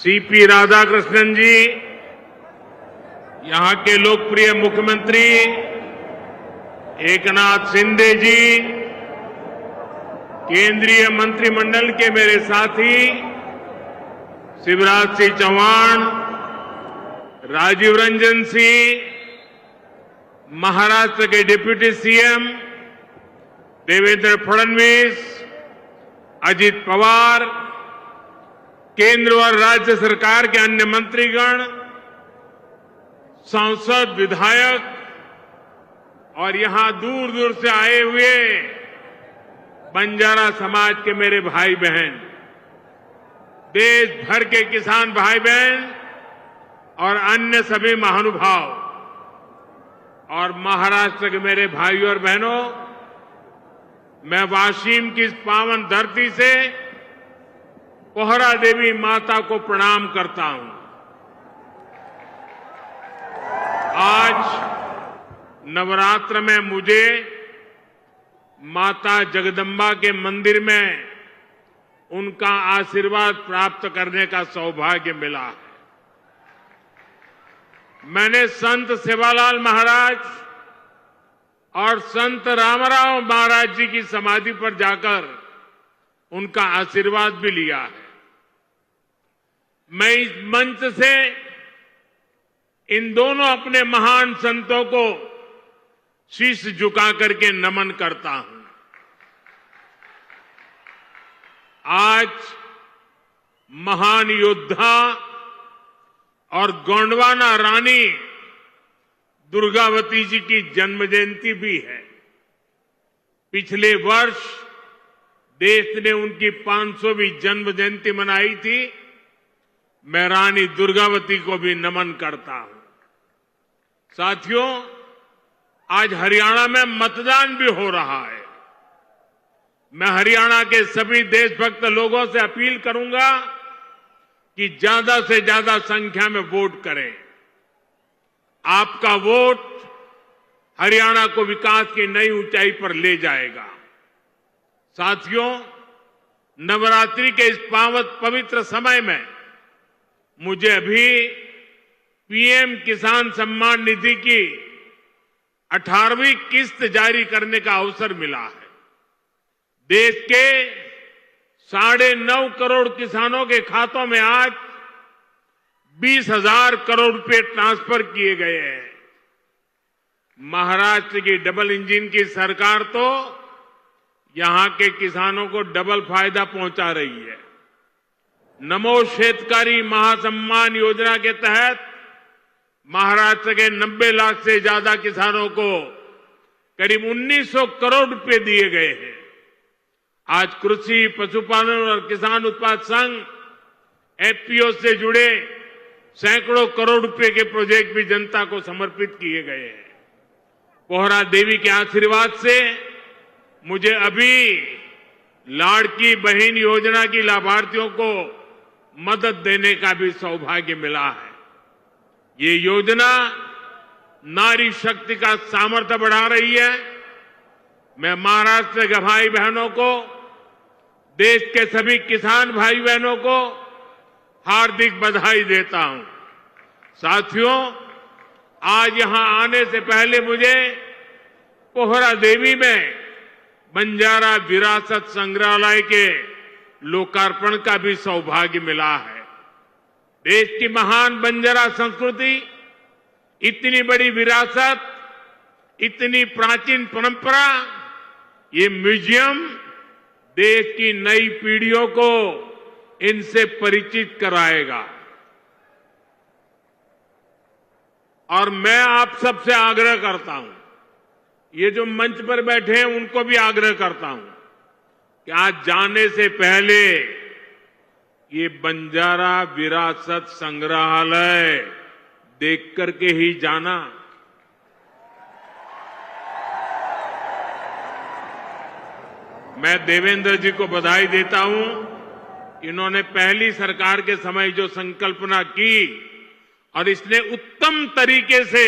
CP Radhakrishnan जी, यहां के लोकप्रिय मुख्यमंत्री एकनाथ शिंदे जी, केंद्रीय मंत्रिमंडल के मेरे साथी शिवराज सिंह चौहान, राजीव रंजन सिंह, महाराष्ट्र के डिप्टी सीएम देवेंद्र फडणवीस, अजित पवार, केंद्र और राज्य सरकार के अन्य मंत्रीगण, सांसद, विधायक और यहां दूर दूर से आए हुए बंजारा समाज के मेरे भाई बहन, देश भर के किसान भाई बहन और अन्य सभी महानुभाव और महाराष्ट्र के मेरे भाइयों और बहनों, मैं वाशिम की इस पावन धरती से पोहरा देवी माता को प्रणाम करता हूं। आज नवरात्र में मुझे माता जगदम्बा के मंदिर में उनका आशीर्वाद प्राप्त करने का सौभाग्य मिला है। मैंने संत सेवालाल महाराज और संत रामराव महाराज जी की समाधि पर जाकर उनका आशीर्वाद भी लिया है। मैं इस मंच से इन दोनों अपने महान संतों को शीश झुका करके नमन करता हूं। आज महान योद्धा और गोंडवाना रानी दुर्गावती जी की जन्म जयंती भी है। पिछले वर्ष देश ने उनकी 500वीं जन्म जयंती मनाई थी। मैं रानी दुर्गावती को भी नमन करता हूं। साथियों, आज हरियाणा में मतदान भी हो रहा है। मैं हरियाणा के सभी देशभक्त लोगों से अपील करूंगा कि ज्यादा से ज्यादा संख्या में वोट करें। आपका वोट हरियाणा को विकास की नई ऊंचाई पर ले जाएगा। साथियों, नवरात्रि के इस पवित्र समय में मुझे अभी पीएम किसान सम्मान निधि की 18वीं किस्त जारी करने का अवसर मिला है। देश के 9.5 करोड़ किसानों के खातों में आज 20,000 करोड़ रुपए ट्रांसफर किए गए हैं। महाराष्ट्र की डबल इंजन की सरकार तो यहां के किसानों को डबल फायदा पहुंचा रही है। नमो शेतकारी महासम्मान योजना के तहत महाराष्ट्र के 90 लाख से ज्यादा किसानों को करीब 1900 करोड़ रुपए दिए गए हैं। आज कृषि, पशुपालन और किसान उत्पाद संघ एफपीओ से जुड़े सैकड़ों करोड़ रुपए के प्रोजेक्ट भी जनता को समर्पित किए गए हैं। पोहरा देवी के आशीर्वाद से मुझे अभी लाड़की बहन योजना की लाभार्थियों को मदद देने का भी सौभाग्य मिला है। ये योजना नारी शक्ति का सामर्थ्य बढ़ा रही है। मैं महाराष्ट्र के भाई बहनों को, देश के सभी किसान भाई बहनों को हार्दिक बधाई देता हूं। साथियों, आज यहां आने से पहले मुझे पोहरा देवी में बंजारा विरासत संग्रहालय के लोकार्पण का भी सौभाग्य मिला है। देश की महान बंजारा संस्कृति, इतनी बड़ी विरासत, इतनी प्राचीन परंपरा, ये म्यूजियम देश की नई पीढ़ियों को इनसे परिचित कराएगा। और मैं आप सबसे आग्रह करता हूं, ये जो मंच पर बैठे हैं उनको भी आग्रह करता हूं कि आज जाने से पहले ये बंजारा विरासत संग्रहालय देख करके ही जाना। मैं देवेंद्र जी को बधाई देता हूं। इन्होंने पहली सरकार के समय जो संकल्पना की और इसने उत्तम तरीके से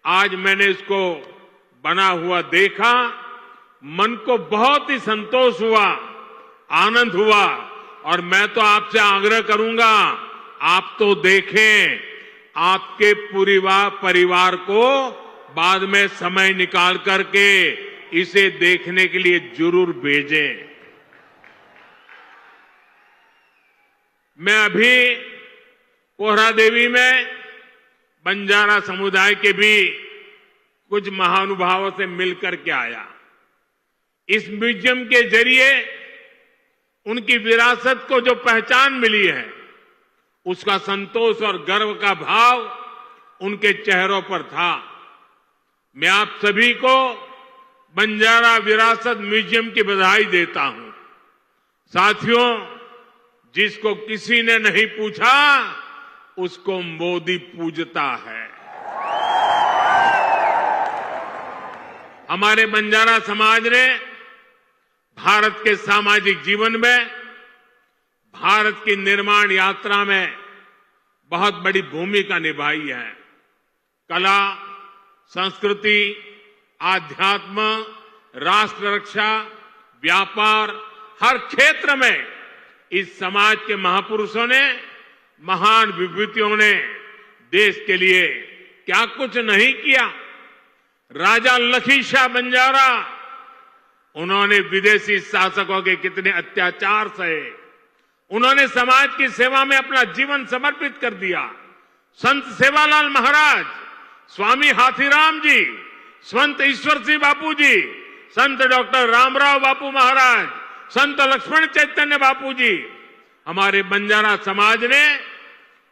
आज मैंने इसको बना हुआ देखा, मन को बहुत ही संतोष हुआ, आनंद हुआ। और मैं तो आपसे आग्रह करूंगा आप तो देखें, आपके पूरे परिवार को बाद में समय निकाल करके इसे देखने के लिए जरूर भेजें। मैं अभी पोहरादेवी में बंजारा समुदाय के भी कुछ महानुभावों से मिलकर के आया। इस म्यूजियम के जरिए उनकी विरासत को जो पहचान मिली है, उसका संतोष और गर्व का भाव उनके चेहरों पर था। मैं आप सभी को बंजारा विरासत म्यूजियम की बधाई देता हूं। साथियों, जिसको किसी ने नहीं पूछा, उसको मोदी पूजता है। हमारे बंजारा समाज ने भारत के सामाजिक जीवन में, भारत की निर्माण यात्रा में बहुत बड़ी भूमिका निभाई है। कला, संस्कृति, आध्यात्म, राष्ट्र रक्षा, व्यापार, हर क्षेत्र में इस समाज के महापुरुषों ने, महान विभूतियों ने देश के लिए क्या कुछ नहीं किया। राजा लखी शाह बंजारा, उन्होंने विदेशी शासकों के कितने अत्याचार सहे, उन्होंने समाज की सेवा में अपना जीवन समर्पित कर दिया। संत सेवालाल महाराज, स्वामी हाथीराम जी, संत ईश्वर सिंह बापू जी, संत डॉक्टर रामराव बापू महाराज, संत लक्ष्मण चैतन्य बापू जी, हमारे बंजारा समाज ने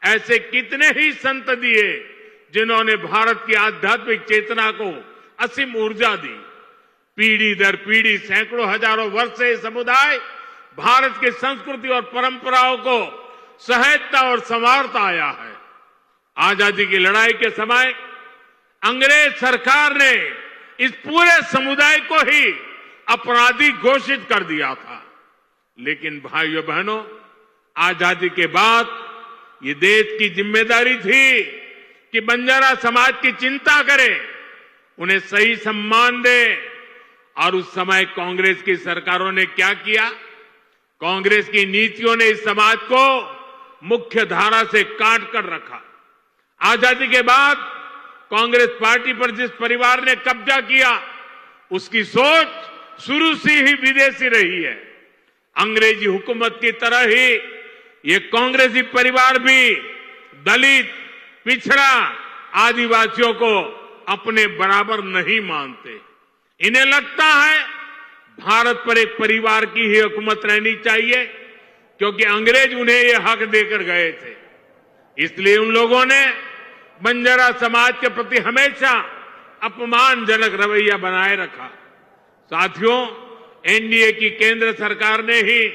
ऐसे कितने ही संत दिए जिन्होंने भारत की आध्यात्मिक चेतना को असीम ऊर्जा दी। पीढ़ी दर पीढ़ी, सैकड़ों हजारों वर्ष से समुदाय भारत की संस्कृति और परंपराओं को सहेजता और संवारता आया है। आजादी की लड़ाई के समय अंग्रेज सरकार ने इस पूरे समुदाय को ही अपराधी घोषित कर दिया था। लेकिन भाइयों बहनों, आजादी के बाद ये देश की जिम्मेदारी थी कि बंजारा समाज की चिंता करे, उन्हें सही सम्मान दे। और उस समय कांग्रेस की सरकारों ने क्या किया? कांग्रेस की नीतियों ने इस समाज को मुख्य धारा से काट कर रखा। आजादी के बाद कांग्रेस पार्टी पर जिस परिवार ने कब्जा किया, उसकी सोच शुरू से ही विदेशी रही है। अंग्रेजी हुकूमत की तरह ही ये कांग्रेसी परिवार भी दलित, पिछड़ा, आदिवासियों को अपने बराबर नहीं मानते। इन्हें लगता है भारत पर एक परिवार की ही हुकूमत रहनी चाहिए, क्योंकि अंग्रेज उन्हें ये हक देकर गए थे। इसलिए उन लोगों ने बंजारा समाज के प्रति हमेशा अपमानजनक रवैया बनाए रखा। साथियों, एनडीए की केंद्र सरकार ने ही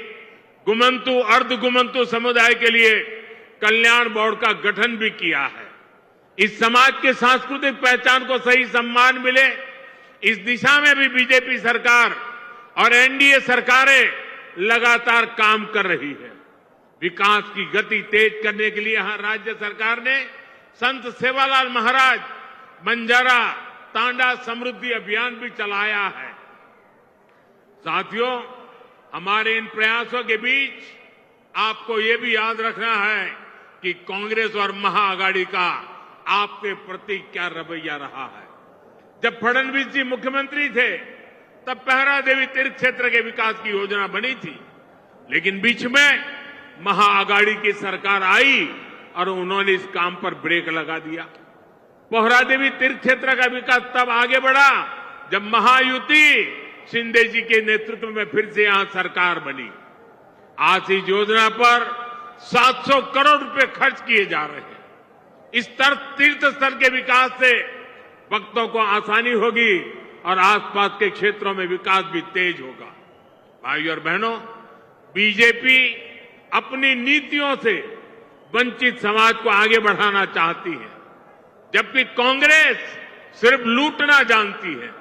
गुमंतु, अर्धगुमंतु समुदाय के लिए कल्याण बोर्ड का गठन भी किया है। इस समाज के सांस्कृतिक पहचान को सही सम्मान मिले, इस दिशा में भी बीजेपी सरकार और एनडीए सरकारें लगातार काम कर रही है। विकास की गति तेज करने के लिए यहां राज्य सरकार ने संत सेवालाल महाराज बंजारा तांडा समृद्धि अभियान भी चलाया है। साथियों, हमारे इन प्रयासों के बीच आपको ये भी याद रखना है कि कांग्रेस और महाआघाड़ी का आपके प्रति क्या रवैया रहा है। जब फडणवीस जी मुख्यमंत्री थे, तब पहरा देवी तीर्थ क्षेत्र के विकास की योजना बनी थी, लेकिन बीच में महाआघाड़ी की सरकार आई और उन्होंने इस काम पर ब्रेक लगा दिया। पोहरा देवी तीर्थ क्षेत्र का विकास तब आगे बढ़ा जब महायुति शिंदे जी के नेतृत्व में फिर से यहां सरकार बनी। आज इस योजना पर 700 करोड़ रुपए खर्च किए जा रहे हैं। इस तीर्थ स्थल के विकास से भक्तों को आसानी होगी और आसपास के क्षेत्रों में विकास भी तेज होगा। भाइयों और बहनों, बीजेपी अपनी नीतियों से वंचित समाज को आगे बढ़ाना चाहती है, जबकि कांग्रेस सिर्फ लूटना जानती है।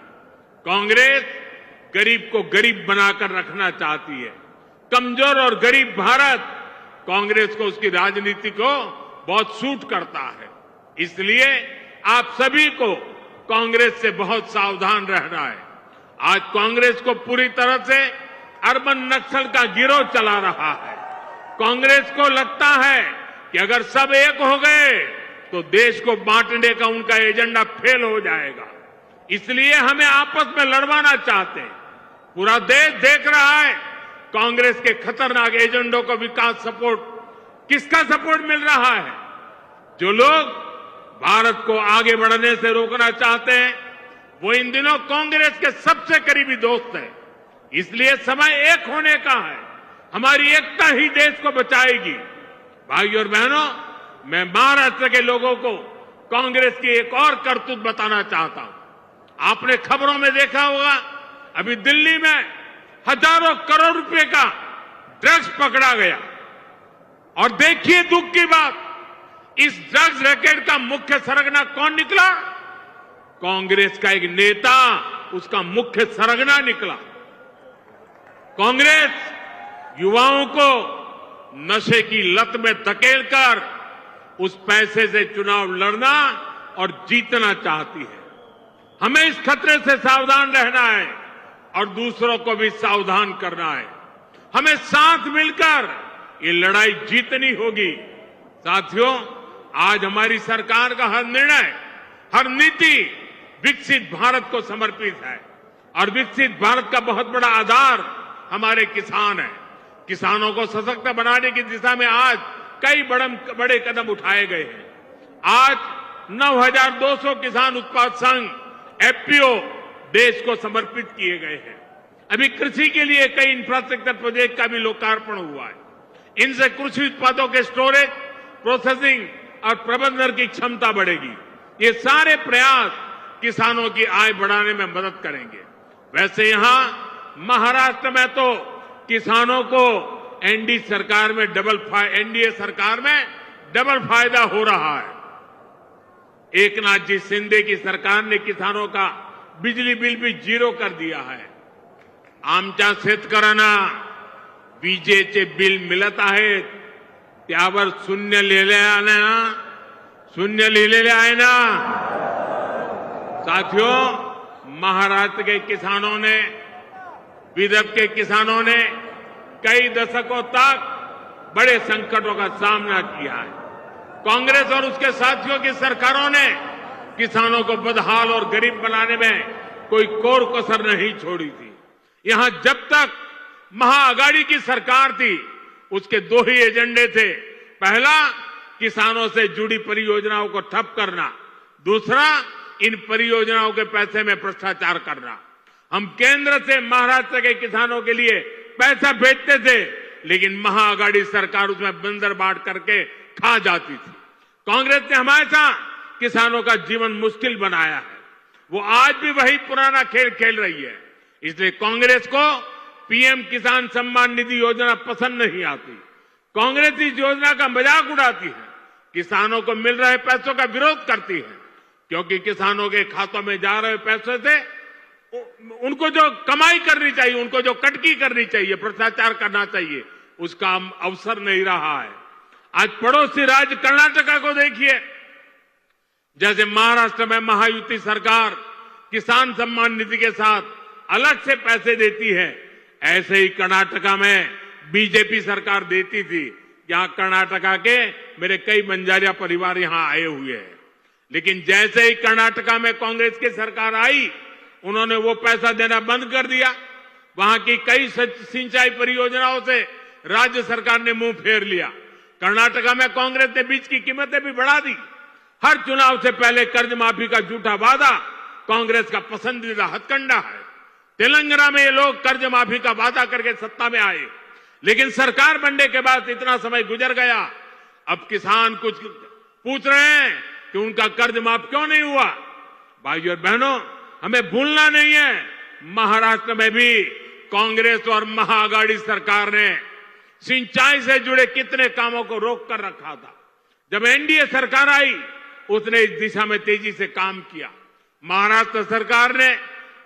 कांग्रेस गरीब को गरीब बनाकर रखना चाहती है। कमजोर और गरीब भारत कांग्रेस को, उसकी राजनीति को बहुत सूट करता है। इसलिए आप सभी को कांग्रेस से बहुत सावधान रहना है। आज कांग्रेस को पूरी तरह से अर्बन नक्सल का गिरोह चला रहा है। कांग्रेस को लगता है कि अगर सब एक हो गए तो देश को बांटने का उनका एजेंडा फेल हो जाएगा। इसलिए हमें आपस में लड़वाना चाहते हैं। पूरा देश देख रहा है कांग्रेस के खतरनाक एजेंडों को विकास सपोर्ट, किसका सपोर्ट मिल रहा है? जो लोग भारत को आगे बढ़ने से रोकना चाहते हैं वो इन दिनों कांग्रेस के सबसे करीबी दोस्त हैं। इसलिए समय एक होने का है। हमारी एकता ही देश को बचाएगी। भाइयों और बहनों, मैं महाराष्ट्र के लोगों को कांग्रेस की एक और करतूत बताना चाहता हूं। आपने खबरों में देखा होगा, अभी दिल्ली में हजारों करोड़ रुपए का ड्रग्स पकड़ा गया। और देखिए दुख की बात, इस ड्रग्स रैकेट का मुख्य सरगना कौन निकला? कांग्रेस का एक नेता उसका मुख्य सरगना निकला। कांग्रेस युवाओं को नशे की लत में धकेलकर उस पैसे से चुनाव लड़ना और जीतना चाहती है। हमें इस खतरे से सावधान रहना है और दूसरों को भी सावधान करना है। हमें साथ मिलकर ये लड़ाई जीतनी होगी। साथियों, आज हमारी सरकार का हर निर्णय, हर नीति विकसित भारत को समर्पित है और विकसित भारत का बहुत बड़ा आधार हमारे किसान हैं। किसानों को सशक्त बनाने की दिशा में आज कई बड़े कदम उठाए गए हैं। आज 9,200 किसान उत्पाद संघ एफपीओ देश को समर्पित किए गए हैं। अभी कृषि के लिए कई इंफ्रास्ट्रक्चर प्रोजेक्ट का भी लोकार्पण हुआ है। इनसे कृषि उत्पादों के स्टोरेज, प्रोसेसिंग और प्रबंधन की क्षमता बढ़ेगी। ये सारे प्रयास किसानों की आय बढ़ाने में मदद करेंगे। वैसे यहां महाराष्ट्र में तो किसानों को एनडीए सरकार में डबल फायदा हो रहा है। एकनाथ जी शिंदे की सरकार ने किसानों का बिजली बिल भी जीरो कर दिया है। आमच्या शेतकऱ्यांना विजेचे बिल मिळत आहेत त्यावर शून्य लिहिलेले आहे ना। साथियों, महाराष्ट्र के किसानों ने, विदर्भ के किसानों ने कई दशकों तक बड़े संकटों का सामना किया है। कांग्रेस और उसके साथियों की सरकारों ने किसानों को बदहाल और गरीब बनाने में कोई कोर कसर नहीं छोड़ी थी। यहां जब तक महाआघाड़ी की सरकार थी उसके दो ही एजेंडे थे। पहला, किसानों से जुड़ी परियोजनाओं को ठप करना। दूसरा, इन परियोजनाओं के पैसे में भ्रष्टाचार करना। हम केंद्र से महाराष्ट्र के किसानों के लिए पैसा भेजते थे, लेकिन महाआघाड़ी सरकार उसमें बंदर बांट करके खा जाती थी। कांग्रेस ने हमेशा किसानों का जीवन मुश्किल बनाया है। वो आज भी वही पुराना खेल खेल रही है। इसलिए कांग्रेस को पीएम किसान सम्मान निधि योजना पसंद नहीं आती। कांग्रेस इस योजना का मजाक उड़ाती है, किसानों को मिल रहे पैसों का विरोध करती है, क्योंकि किसानों के खातों में जा रहे पैसे से उनको जो कमाई करनी चाहिए, उनको जो कटकी करनी चाहिए, भ्रष्टाचार करना चाहिए, उसका अवसर नहीं रहा है। आज पड़ोसी राज्य कर्नाटका को देखिए, जैसे महाराष्ट्र में महायुति सरकार किसान सम्मान निधि के साथ अलग से पैसे देती है, ऐसे ही कर्नाटका में बीजेपी सरकार देती थी। यहां कर्नाटका के मेरे कई बंजारिया परिवार यहां आए हुए हैं, लेकिन जैसे ही कर्नाटका में कांग्रेस की सरकार आई, उन्होंने वो पैसा देना बंद कर दिया। वहां की कई सिंचाई परियोजनाओं से राज्य सरकार ने मुंह फेर लिया। कर्नाटका में कांग्रेस ने बीज की कीमतें भी बढ़ा दी। हर चुनाव से पहले कर्ज माफी का झूठा वादा कांग्रेस का पसंदीदा हथकंडा है। तेलंगाना में ये लोग कर्ज माफी का वादा करके सत्ता में आए, लेकिन सरकार बनने के बाद इतना समय गुजर गया, अब किसान कुछ पूछ रहे हैं कि उनका कर्ज माफ क्यों नहीं हुआ। भाइयों और बहनों, हमें भूलना नहीं है, महाराष्ट्र में भी कांग्रेस और महाआघाड़ी सरकार ने सिंचाई से जुड़े कितने कामों को रोक कर रखा था। जब एनडीए सरकार आई, उसने इस दिशा में तेजी से काम किया। महाराष्ट्र सरकार ने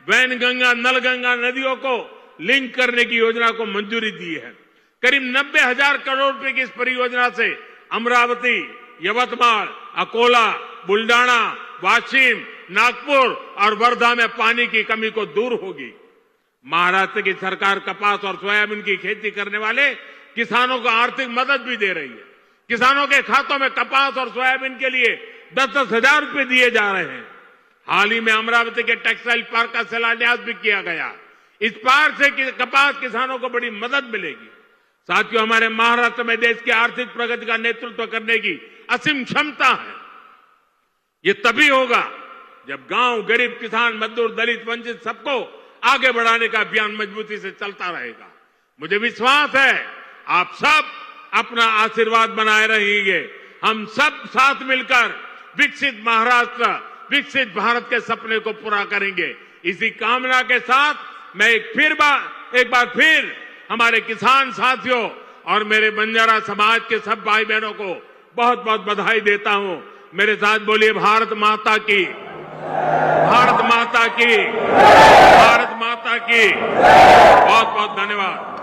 वैनगंगा, नलगंगा नदियों को लिंक करने की योजना को मंजूरी दी है। करीब 90,000 करोड़ रुपए की इस परियोजना से अमरावती, यवतमाल, अकोला, बुल्डाना, वाशिम, नागपुर और वर्धा में पानी की कमी को दूर होगी। महाराष्ट्र की सरकार कपास और सोयाबीन की खेती करने वाले किसानों को आर्थिक मदद भी दे रही है। किसानों के खातों में कपास और सोयाबीन के लिए 10-10 हजार रुपए दिए जा रहे हैं। हाल ही में अमरावती के टेक्सटाइल पार्क का शिलान्यास भी किया गया। इस पार्क से कपास किसानों को बड़ी मदद मिलेगी। साथियों, हमारे महाराष्ट्र में देश की आर्थिक प्रगति का नेतृत्व करने की असीम क्षमता है। ये तभी होगा जब गांव, गरीब, किसान, मजदूर, दलित, वंचित सबको आगे बढ़ाने का अभियान मजबूती से चलता रहेगा। मुझे विश्वास है आप सब अपना आशीर्वाद बनाए रहेंगे। हम सब साथ मिलकर विकसित महाराष्ट्र, विकसित भारत के सपने को पूरा करेंगे। इसी कामना के साथ मैं एक बार फिर हमारे किसान साथियों और मेरे बंजारा समाज के सब भाई बहनों को बहुत बहुत बधाई देता हूं। मेरे साथ बोलिए भारत माता की, भारत माता की, भारत माता की। बहुत बहुत धन्यवाद।